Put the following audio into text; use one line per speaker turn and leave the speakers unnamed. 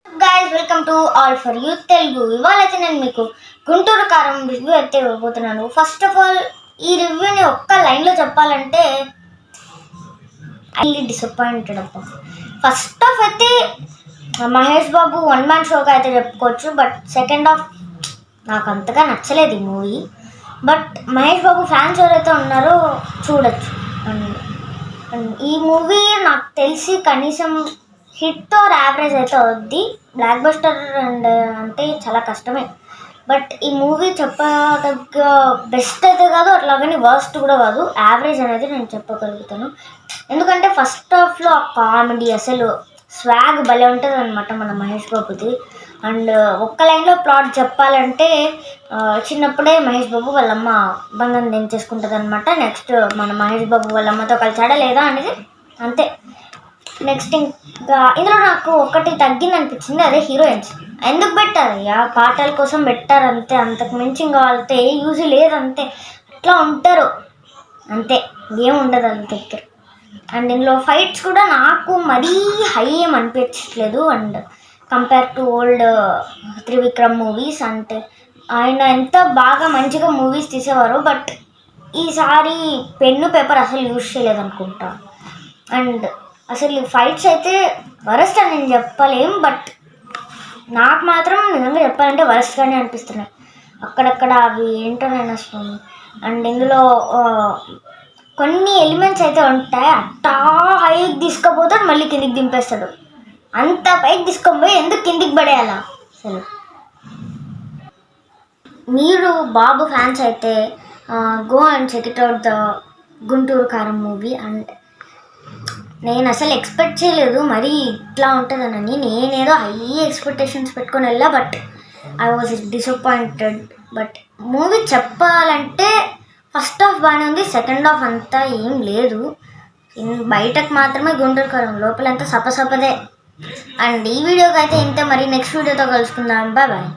Guys welcome to all for you Telugu. ఇవాళ అయితే నేను మీకు గుంటూరు కారం రివ్యూ అయితే ఇవ్వబోతున్నాను. ఫస్ట్ ఆఫ్ ఆల్ ఈ రివ్యూని ఒక్క లైన్లో చెప్పాలంటే ఐ డిసప్పాయింటెడ్ అబ్బా. ఫస్ట్ ఆఫ్ అయితే మహేష్ బాబు వన్ మ్యాన్ షోగా అయితే చెప్పుకోవచ్చు. బట్ సెకండ్ హాఫ్ నాకు అంతగా నచ్చలేదు ఈ movie. But Mahesh Babu fans ఎవరైతే ఉన్నారో చూడొచ్చు. అండ్ ఈ మూవీ నాకు తెలిసి కనీసం హిట్ ఆర్ యావరేజ్ అయితే అవుద్ది. బ్లాక్ బస్టర్ అండ్ అంటే చాలా కష్టమే. బట్ ఈ మూవీ చెప్పదగ్గ బెస్ట్ అయితే కాదు, అట్లాగని వర్స్ట్ కూడా కాదు, యావరేజ్ అనేది నేను చెప్పగలుగుతాను. ఎందుకంటే ఫస్ట్ హాఫ్లో ఆ కామెడీ అసలు స్వాగ్ భలే ఉంటుంది అనమాట మన మహేష్ బాబుది. అండ్ ఒక్క లైన్లో ప్లాట్ చెప్పాలంటే చిన్నప్పుడే మహేష్ బాబు వాళ్ళమ్మ బంధం దించేసుకుంటుంది అనమాట. నెక్స్ట్ మన మహేష్ బాబు వాళ్ళమ్మతో కలిసాడా లేదా అనేది అంతే. నెక్స్ట్ ఇంకా ఇందులో నాకు ఒకటి తగ్గింది అనిపించింది, అదే హీరోయిన్స్. ఎందుకు పెట్టారు? పాటల కోసం పెట్టారు అంతే, అంతకు మించి ఇంకా వాళ్ళతో ఏ యూజ్ లేదు అంతే. అట్లా ఉంటారు అంతే, ఏం ఉండదు వాళ్ళ దగ్గర. అండ్ ఇందులో ఫైట్స్ కూడా నాకు మరీ హై ఏం అనిపించట్లేదు. And compare to old Trivikram movies అంటే ఆయన ఎంత బాగా మంచిగా మూవీస్ తీసేవారు. బట్ ఈసారి పెన్ను పేపర్ అసలు యూజ్ చేయలేదు అనుకుంటా. అండ్ అసలు ఫైట్స్ అయితే వరస్ట్ అని నేను చెప్పలేం, బట్ నాకు మాత్రం నిజంగా చెప్పాలంటే వరస్ట్గానే అనిపిస్తున్నాయి అక్కడక్కడ. అవి ఏంటో నేను అసలు. అండ్ ఇందులో కొన్ని ఎలిమెంట్స్ అయితే ఉంటాయి, అట్టా హైకి తీసుకుపోతాడు మళ్ళీ కిందికి దింపేస్తాడు. అంత పైకి తీసుకొని ఎందుకు కిందికి పడేయాలా అసలు? మీరు బాబు ఫ్యాన్స్ అయితే go and check it out the Guntur Kaaram movie. And నేను అసలు ఎక్స్పెక్ట్ చేయలేదు మరీ ఇట్లా ఉంటుందనని. నేనేదో హై ఎక్స్పెక్టేషన్స్ పెట్టుకొని వెళ్ళా, but I was disappointed. But movie చెప్పాలంటే ఫస్ట్ హాఫ్ బాగానే ఉంది, సెకండ్ హాఫ్ అంతా ఏం లేదు. బయటకు మాత్రమే గుంటూరు కారం, లోపలంతా సపసపదే. అండ్ ఈ వీడియోకి అయితే ఇంతే. మరి నెక్స్ట్ వీడియోతో కలుసుకుందాం. Bye bye.